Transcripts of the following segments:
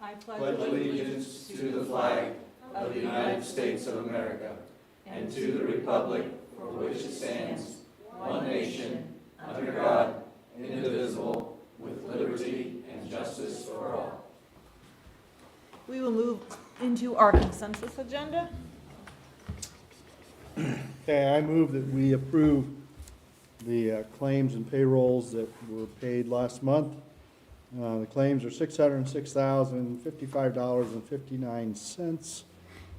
I pledge allegiance to the flag of the United States of America and to the republic for which it stands, one nation, under God, indivisible, with liberty and justice for all. We will move into our consensus agenda. Okay, I move that we approve the claims and payrolls that were paid last month. The claims are $606,055.59.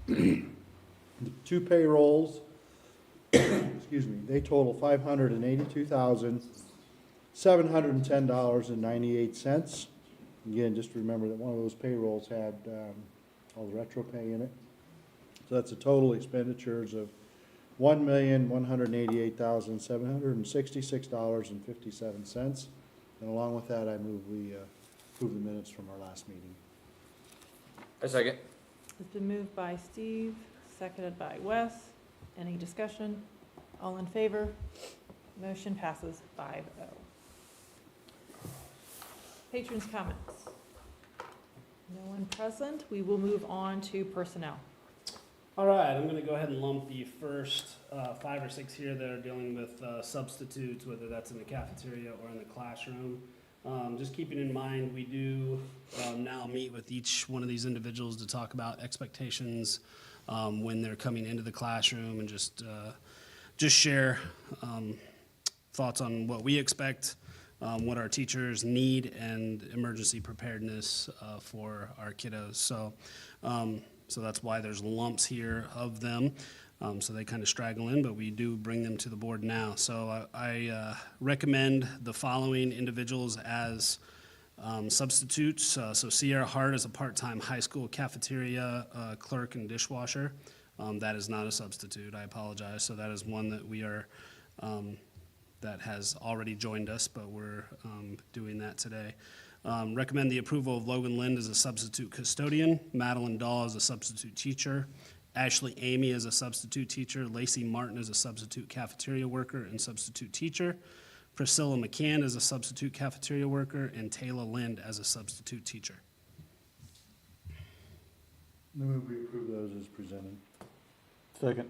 The two payrolls, excuse me, they total $582,710.98. Again, just remember that one of those payrolls had all the retro pay in it. So that's a total expenditures of $1,188,766.57. And along with that, I move we approve the minutes from our last meeting. A second. It's been moved by Steve, seconded by Wes. Any discussion? All in favor? Motion passes 5-0. Patrons' comments. No one present. We will move on to personnel. All right, I'm going to go ahead and lump the first 5 or 6 here that are dealing with substitutes, whether that's in the cafeteria or in the classroom. Just keeping in mind, we do now meet with each one of these individuals to talk about expectations when they're coming into the classroom, and just share thoughts on what we expect, what our teachers need, and emergency preparedness for our kiddos. So that's why there's lumps here of them. So they kind of straggle in, but we do bring them to the board now. So I recommend the following individuals as substitutes. So Sierra Hart is a part-time high school cafeteria clerk and dishwasher. That is not a substitute, I apologize. So that is one that we are, that has already joined us, but we're doing that today. Recommend the approval of Logan Lind as a substitute custodian, Madeline Dahl as a substitute teacher, Ashley Amy as a substitute teacher, Lacey Martin as a substitute cafeteria worker and substitute teacher, Priscilla McCann as a substitute cafeteria worker, and Taylor Lind as a substitute teacher. I move we approve those as presented. Second.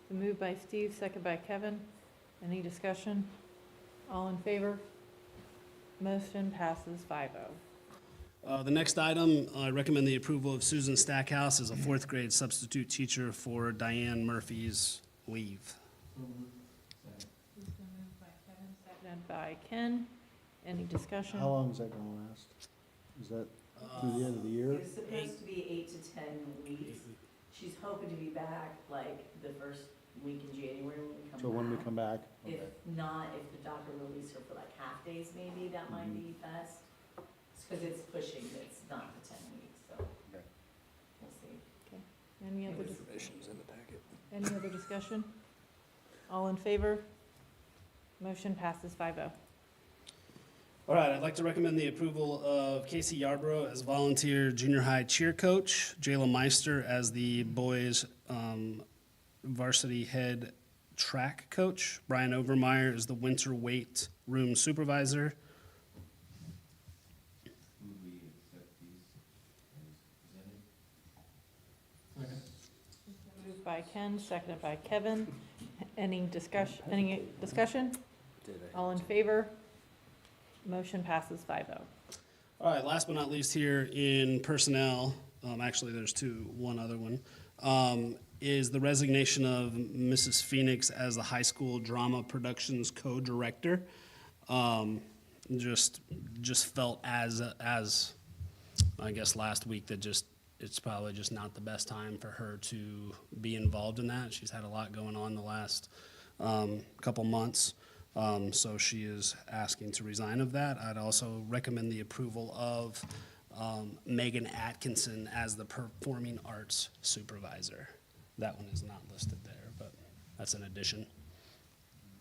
Been moved by Steve, seconded by Kevin. Any discussion? All in favor? Motion passes 5-0. The next item, I recommend the approval of Susan Stackhouse as a 4th grade substitute teacher for Diane Murphy's leave. It's been moved by Kevin, seconded by Ken. Any discussion? How long is that going to last? Is that through the end of the year? It's supposed to be 8 to 10 weeks. She's hoping to be back like the first week in January when we come back. So when we come back? If Okay. not, if the doctor releases her for like half days maybe, that might be best. Because it's pushing, it's not the 10 weeks, so Okay. we'll see. Any other, Information's in the packet. any other discussion? All in favor? Motion passes 5-0. All right, I'd like to recommend the approval of Casey Yarbrough as volunteer junior high cheer coach, Jayla Meister as the boys varsity head track coach, Brian Overmeyer is the winter weight room supervisor. Moved by Ken, seconded by Kevin. Any discussion? All in favor? Motion passes 5-0. All right, last but not least here in personnel, actually there's one other one, is the resignation of Mrs. Phoenix as the high school drama productions co-director. Just felt as I guess last week that it's probably just not the best time for her to be involved in that. She's had a lot going on the last couple months. So she is asking to resign of that. I'd also recommend the approval of Megan Atkinson as the performing arts supervisor. That one is not listed there, but that's an addition.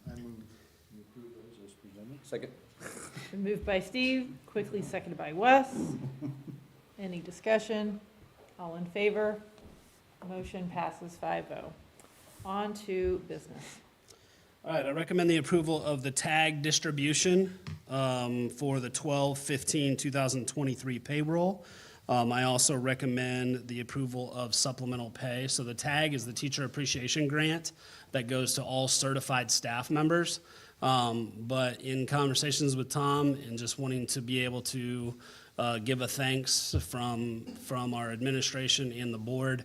I move we approve those as presented. Second. Been moved by Steve, quickly seconded by Wes. Any discussion? All in favor? Motion passes 5-0. On to business. All right, I recommend the approval of the tag distribution for the 12/15/2023 payroll. I also recommend the approval of supplemental pay. So the TAG is the Teacher Appreciation Grant that goes to all certified staff members. But in conversations with Tom and just wanting to be able to give a thanks from our administration and the board,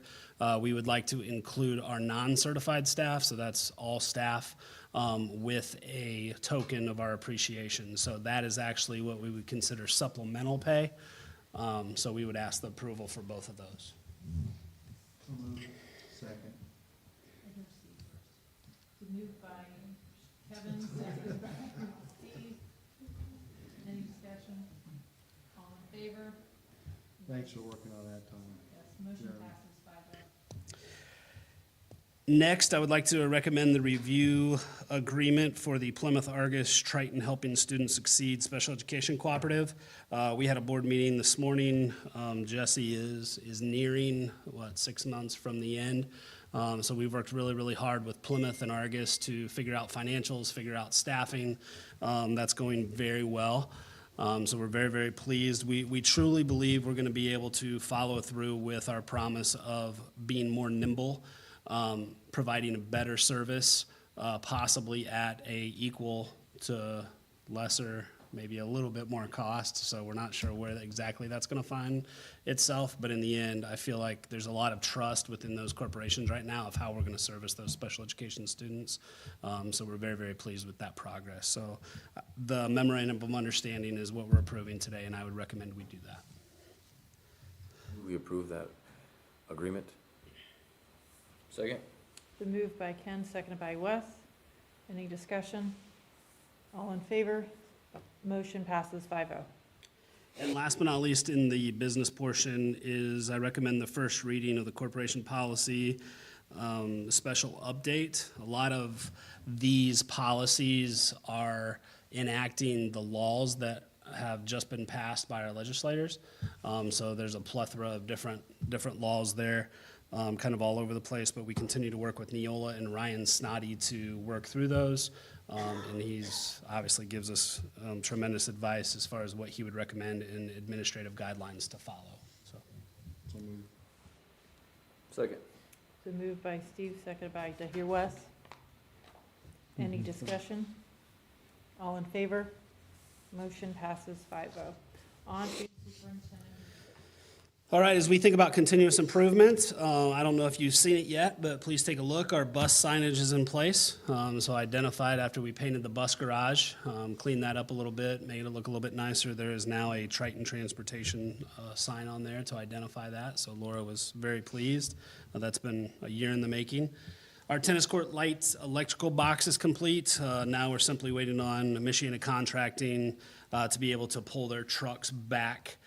we would like to include our non-certified staff, so that's all staff, with a token of our appreciation. So that is actually what we would consider supplemental pay. So we would ask the approval for both of those. Second. Moved by Kevin, seconded by Steve. Any discussion? All in favor? Thanks for working on that, Tom. Yes, motion Yeah. passes 5-0. Next, I would like to recommend the review agreement for the Plymouth Argus Triton Helping Students Succeed Special Education Cooperative. We had a board meeting this morning. Jesse is nearing, 6 months from the end. So we've worked really, really hard with Plymouth and Argus to figure out financials, figure out staffing. That's going very well. So we're very, very pleased. We truly believe we're going to be able to follow through with our promise of being more nimble, providing a better service, possibly at a equal to lesser, maybe a little bit more cost. So we're not sure where exactly that's going to find itself. But in the end, I feel like there's a lot of trust within those corporations right now of how we're going to service those special education students. So we're very, very pleased with that progress. So the memorandum of understanding is what we're approving today, and I would recommend we do that. We approve that agreement. Second? Been moved by Ken, seconded by Wes. Any discussion? All in favor? Motion passes 5-0. And last but not least, in the business portion is I recommend the first reading of the corporation policy special update. A lot of these policies are enacting the laws that have just been passed by our legislators. So there's a plethora of different laws there, kind of all over the place, but we continue to work with Neola and Ryan Snoddy to work through those. And he's obviously gives us tremendous advice as far as what he would recommend in administrative guidelines to follow. So, So moved. Second. Been moved by Steve, seconded by Dahir Wes. Any discussion? All in favor? Motion passes 5-0. On to superintendent. all right, as we think about continuous improvement, I don't know if you've seen it yet, but please take a look. Our bus signage is in place. So identified after we painted the bus garage, cleaned that up a little bit, made it look a little bit nicer. There is now a Triton Transportation sign on there to identify that. So Laura was very pleased. That's been a year in the making. Our tennis court lights electrical box is complete. Now we're simply waiting on Michiana Contracting to be able to pull their trucks back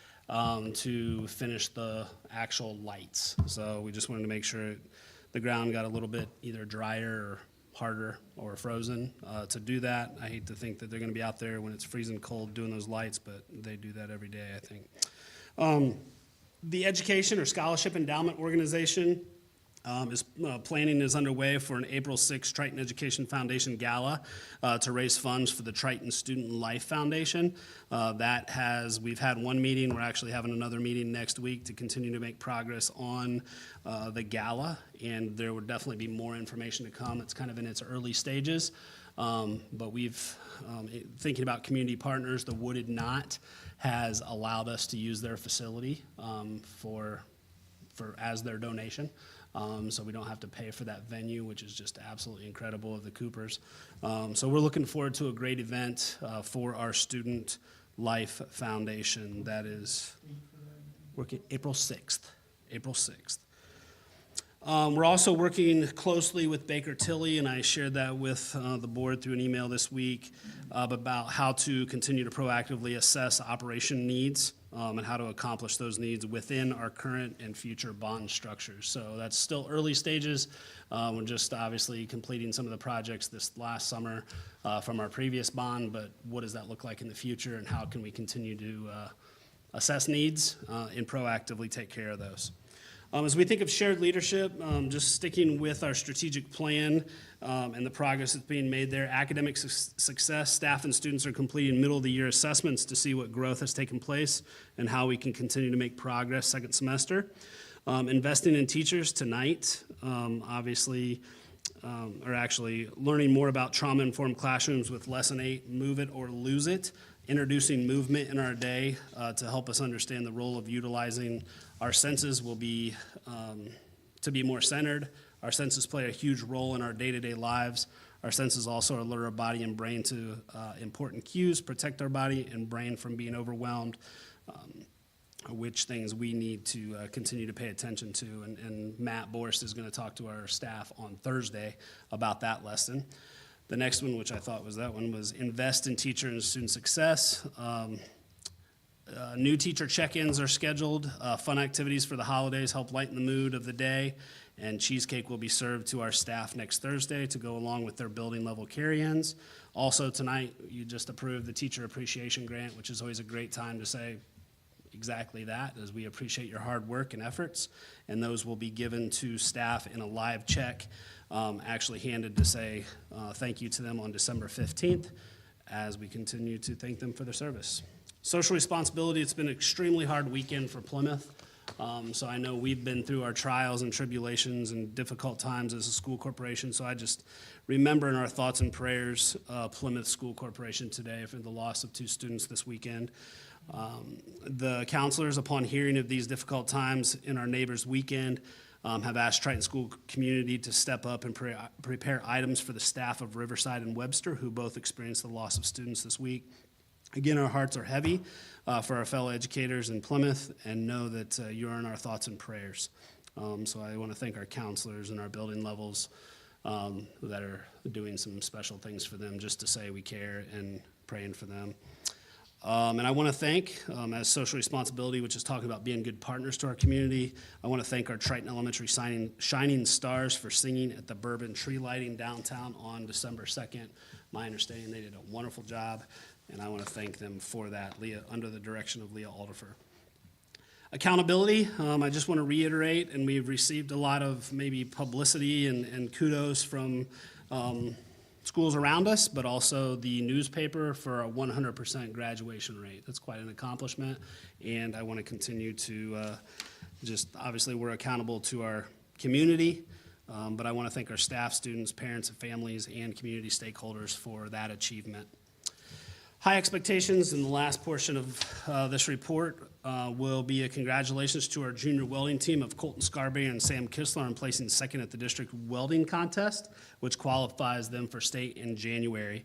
to finish the actual lights. So we just wanted to make sure the ground got a little bit either drier or harder or frozen to do that. I hate to think that they're going to be out there when it's freezing cold doing those lights, but they do that every day, I think. The Education or Scholarship Endowment Organization planning is underway for an April 6th Triton Education Foundation Gala to raise funds for the Triton Student Life Foundation. We've had one meeting. We're actually having another meeting next week to continue to make progress on the gala, and there would definitely be more information to come. It's kind of in its early stages, but we've, thinking about community partners, the Wooded Knot has allowed us to use their facility as their donation. So we don't have to pay for that venue, which is just absolutely incredible of the Coopers. So we're looking forward to a great event for our Student Life Foundation. That is working April 6th. April 6th. We're also working closely with Baker Tilly, and I shared that with the board through an email this week about how to continue to proactively assess operation needs and how to accomplish those needs within our current and future bond structures. So that's still early stages. We're just obviously completing some of the projects this last summer from our previous bond, but what does that look like in the future, and how can we continue to assess needs and proactively take care of those? As we think of shared leadership, just sticking with our strategic plan and the progress that's being made there, academic success, staff and students are completing middle of the year assessments to see what growth has taken place and how we can continue to make progress second semester. Investing in teachers tonight, obviously, or actually learning more about trauma-informed classrooms with Lesson 8, Move It or Lose It, introducing movement in our day to help us understand the role of utilizing our senses will be to be more centered. Our senses play a huge role in our day-to-day lives. Our senses also alert our body and brain to important cues, protect our body and brain from being overwhelmed, which things we need to continue to pay attention to. And Matt Borst is going to talk to our staff on Thursday about that lesson. The next one, which I thought was that one, was invest in teacher and student success. New teacher check-ins are scheduled. Fun activities for the holidays help lighten the mood of the day. And cheesecake will be served to our staff next Thursday to go along with their building level carry-ins. Also tonight, you just approved the Teacher Appreciation Grant, which is always a great time to say exactly that, as we appreciate your hard work and efforts. And those will be given to staff in a live check, actually handed to say thank you to them on December 15th as we continue to thank them for their service. Social responsibility, it's been an extremely hard weekend for Plymouth. So I know we've been through our trials and tribulations and difficult times as a school corporation. So I just remember in our thoughts and prayers, Plymouth School Corporation today for the loss of 2 students this weekend. The counselors, upon hearing of these difficult times in our neighbor's weekend, have asked Triton School community to step up and prepare items for the staff of Riverside and Webster, who both experienced the loss of students this week. Again, our hearts are heavy for our fellow educators in Plymouth, and know that you're in our thoughts and prayers. So I want to thank our counselors and our building levels that are doing some special things for them, just to say we care and praying for them. And I want to thank, as social responsibility, which is talking about being good partners to our community, I want to thank our Triton Elementary Shining Stars for singing at the Bourbon tree lighting downtown on December 2nd. My understanding, they did a wonderful job, and I want to thank them for that, under the direction of Leah Alderfer. Accountability, I just want to reiterate, and we've received a lot of maybe publicity and kudos from schools around us, but also the newspaper for a 100% graduation rate. That's quite an accomplishment, and I want to continue to just, obviously we're accountable to our community, but I want to thank our staff, students, parents, and families, and community stakeholders for that achievement. High expectations in the last portion of this report will be a congratulations to our junior welding team of Colton Scarberry and Sam Kistler on placing second at the district welding contest, which qualifies them for state in January.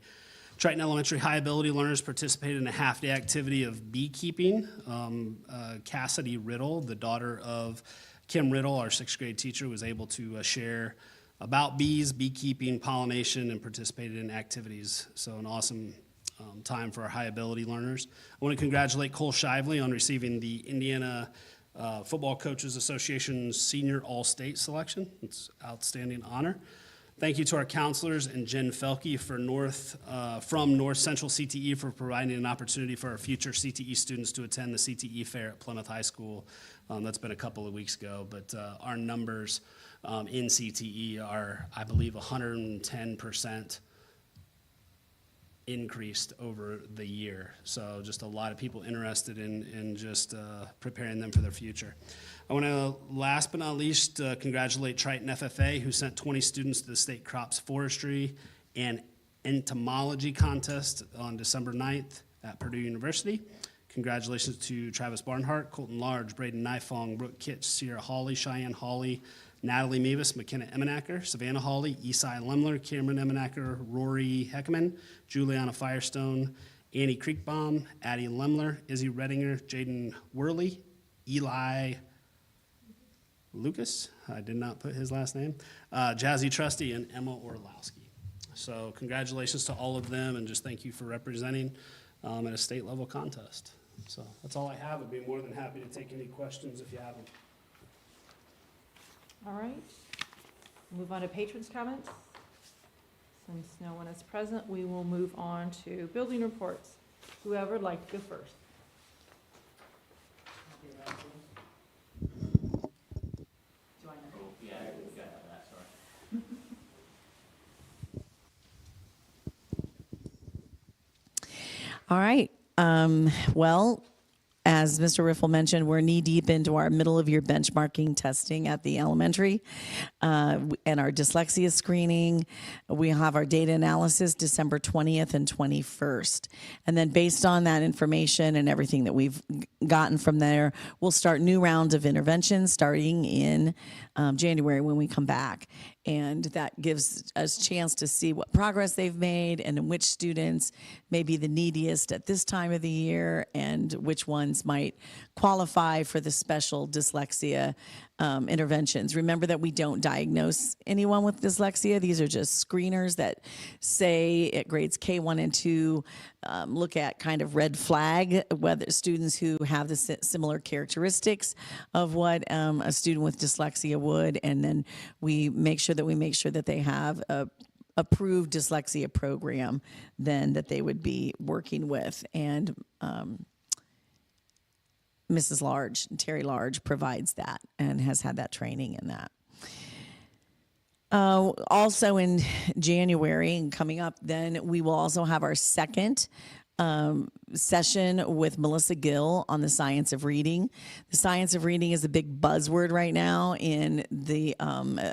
Triton Elementary high ability learners participated in a half-day activity of beekeeping. Cassidy Riddle, the daughter of Kim Riddle, our 6th grade teacher, was able to share about bees, beekeeping, pollination, and participated in activities. So an awesome time for our high ability learners. I want to congratulate Cole Shively on receiving the Indiana Football Coaches Association's Senior All-State selection. It's an outstanding honor. Thank you to our counselors and Jen Felke from North Central CTE for providing an opportunity for our future CTE students to attend the CTE fair at Plymouth High School. That's been a couple of weeks ago, but our numbers in CTE are, I believe, 110% increased over the year. So just a lot of people interested in just preparing them for their future. I want to, last but not least, congratulate Triton FFA, who sent 20 students to the State Crops Forestry and Entomology Contest on December 9th at Purdue University. Congratulations to Travis Barnhart, Colton Large, Braden Nifong, Brooke Kitch, Sierra Hawley, Cheyenne Hawley, Natalie Mevis, McKenna Emenacker, Savannah Hawley, Esai Lemler, Cameron Emenacker, Rory Heckman, Juliana Firestone, Annie Creekbaum, Addie Lemler, Izzy Redinger, Jaden Worley, Eli Lucas, I did not put his last name, Jazzy Trustee, and Emma Orlowski. So congratulations to all of them, and just thank you for representing at a state level contest. So that's all I have. I'd be more than happy to take any questions if you have them. All right, move on to patrons' comments. Since no one is present, we will move on to building reports. Whoever would like to go first. Yeah, we got that, sorry. All right. Well, as Mr. Riffle mentioned, we're knee-deep into our middle-of-year benchmarking testing at the elementary and our dyslexia screening. We have our data analysis December 20th and 21st. And then based on that information and everything that we've gotten from there, we'll start new rounds of interventions starting in January when we come back. And that gives us a chance to see what progress they've made and which students may be the neediest at this time of the year and which ones might qualify for the special dyslexia interventions. Remember that we don't diagnose anyone with dyslexia. These are just screeners that say at grades K1 and 2, look at kind of red flag, whether students who have the similar characteristics of what a student with dyslexia would, and then we make sure that they have a approved dyslexia program then that they would be working with. And Mrs. Large, Terry Large, provides that and has had that training in that. Also in January and coming up, then we will also have our second session with Melissa Gill on the science of reading. The science of reading is a big buzzword right now in the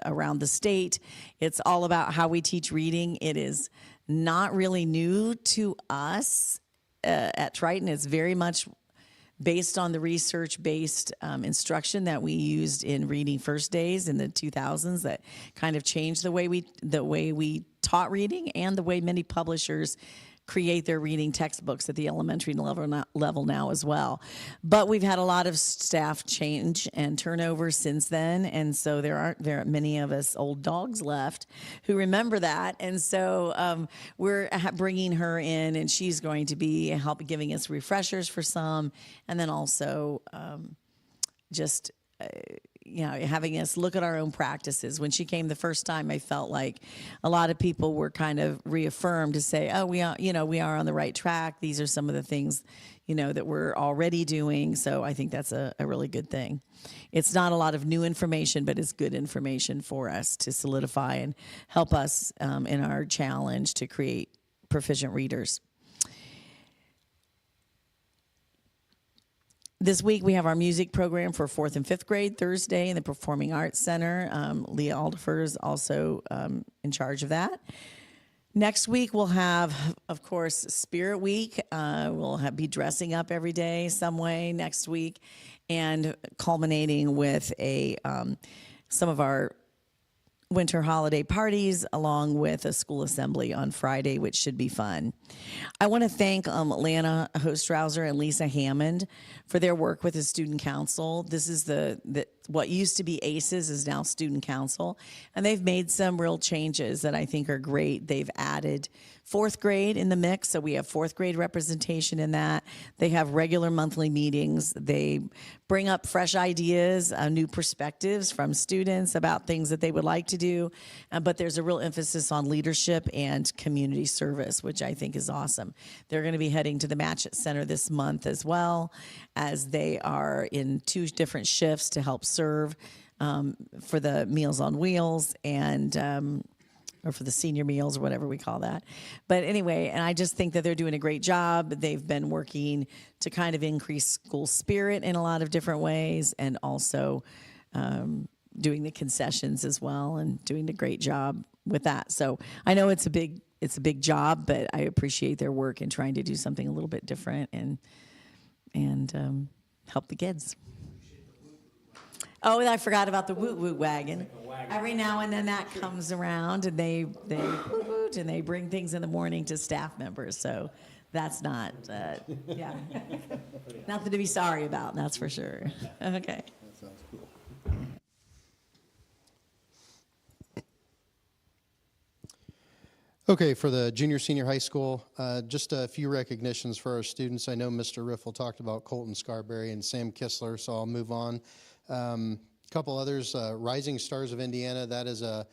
around the state. It's all about how we teach reading. It is not really new to us at Triton. It's very much based on the research-based instruction that we used in reading first days in the 2000s that kind of changed the way we taught reading and the way many publishers create their reading textbooks at the elementary level now as well. But we've had a lot of staff change and turnover since then, and so there aren't many of us old dogs left who remember that. And so we're bringing her in, and she's going to be giving us refreshers for some, and then also just having us look at our own practices. When she came the first time, I felt like a lot of people were kind of reaffirmed to say, oh, we are on the right track. These are some of the things, that we're already doing. So I think that's a really good thing. It's not a lot of new information, but it's good information for us to solidify and help us in our challenge to create proficient readers. This week, we have our music program for 4th and 5th grade Thursday in the Performing Arts Center. Leah Aldifer is also in charge of that. Next week, we'll have, of course, Spirit Week. We'll be dressing up every day some way next week, and culminating with some of our winter holiday parties along with a school assembly on Friday, which should be fun. I want to thank Lana Hostrauser and Lisa Hammond for their work with the student council. This is what used to be ACES is now student council, and they've made some real changes that I think are great. They've added 4th grade in the mix, so we have 4th grade representation in that. They have regular monthly meetings. They bring up fresh ideas, new perspectives from students about things that they would like to do, but there's a real emphasis on leadership and community service, which I think is awesome. They're going to be heading to the Matchett Center this month as well, as they are in 2 different shifts to help serve for the Meals on Wheels and or for the senior meals or whatever we call that. But anyway, and I just think that they're doing a great job. They've been working to kind of increase school spirit in a lot of different ways, and also doing the concessions as well, and doing a great job with that. So I know it's a big job, but I appreciate their work in trying to do something a little bit different and help the kids. Oh, I forgot about the woot woot wagon. Every now and then that comes around, and they woot woot, and they bring things in the morning to staff members. So that's not, nothing to be sorry about. That's for sure. Okay. That sounds cool. Okay, for the junior, senior high school, just a few recognitions for our students. I know Mr. Riffle talked about Colton Scarberry and Sam Kistler, so I'll move on. A couple others, Rising Stars of Indiana, that is a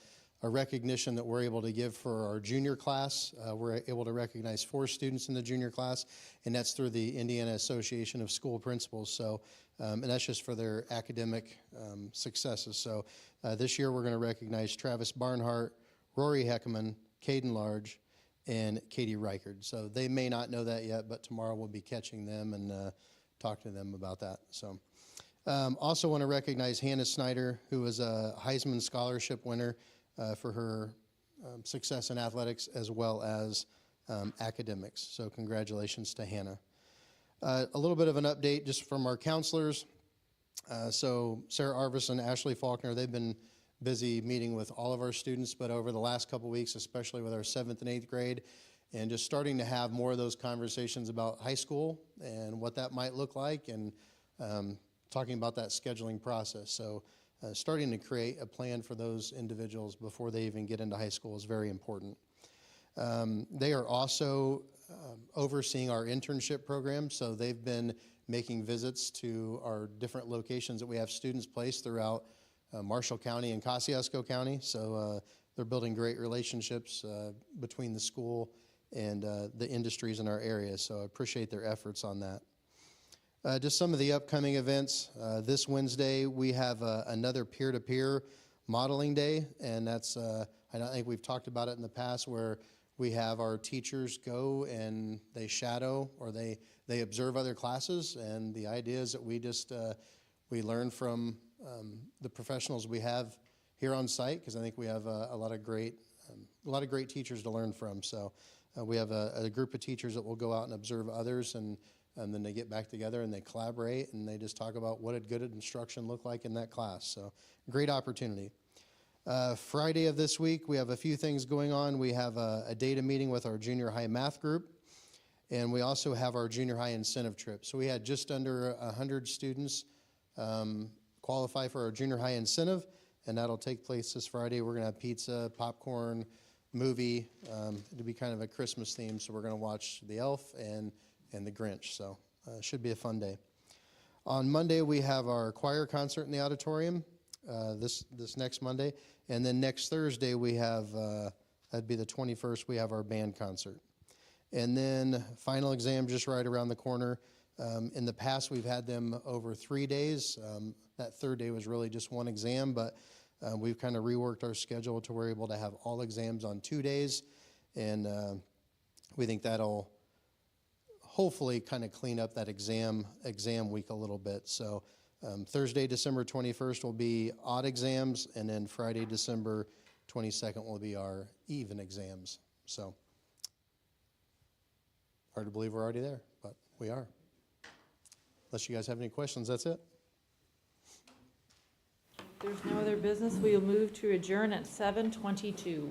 a recognition that we're able to give for our junior class. We're able to recognize 4 students in the junior class, and that's through the Indiana Association of School Principals. So, and that's just for their academic successes. So this year we're going to recognize Travis Barnhart, Rory Heckman, Caden Large, and Katie Reichard. So they may not know that yet, but tomorrow we'll be catching them and talking to them about that. So also want to recognize Hannah Snyder, who was a Heisman Scholarship winner for her success in athletics as well as academics. So congratulations to Hannah. A little bit of an update just from our counselors. So Sarah Arvis and Ashley Faulkner, they've been busy meeting with all of our students, but over the last couple weeks, especially with our 7th and 8th grade, and just starting to have more of those conversations about high school and what that might look like, and talking about that scheduling process. So starting to create a plan for those individuals before they even get into high school is very important. They are also overseeing our internship program, so they've been making visits to our different locations that we have students placed throughout Marshall County and Kosciuszko County. So they're building great relationships between the school and the industries in our area, so I appreciate their efforts on that. Just some of the upcoming events. This Wednesday, we have another peer-to-peer modeling day, and that's, I think we've talked about it in the past, where we have our teachers go and they shadow or they observe other classes, and the idea is that we just, we learn from the professionals we have here on site, because I think we have a lot of great teachers to learn from. So we have a group of teachers that will go out and observe others, and then they get back together and they collaborate and they just talk about what did good instruction look like in that class. So great opportunity. Friday of this week, we have a few things going on. We have a data meeting with our junior high math group, and we also have our junior high incentive trip. So we had just under 100 students qualify for our junior high incentive, and that'll take place this Friday. We're going to have pizza, popcorn, movie. It'll be kind of a Christmas theme, so we're going to watch The Elf and The Grinch. So should be a fun day. On Monday, we have our choir concert in the auditorium. This next Monday, and then next Thursday we have that'd be the 21st. We have our band concert, and then final exam just right around the corner. In the past, we've had them over 3 days. That third day was really just one exam, but we've kind of reworked our schedule to we're able to have all exams on 2 days, and we think that'll hopefully kind of clean up that exam week a little bit. So. Thursday, December 21st will be odd exams, and then Friday, December 22nd will be our even exams. So, hard to believe we're already there, but we are. Unless you guys have any questions, that's it. If there's no other business, we'll move to adjourn at 7:22.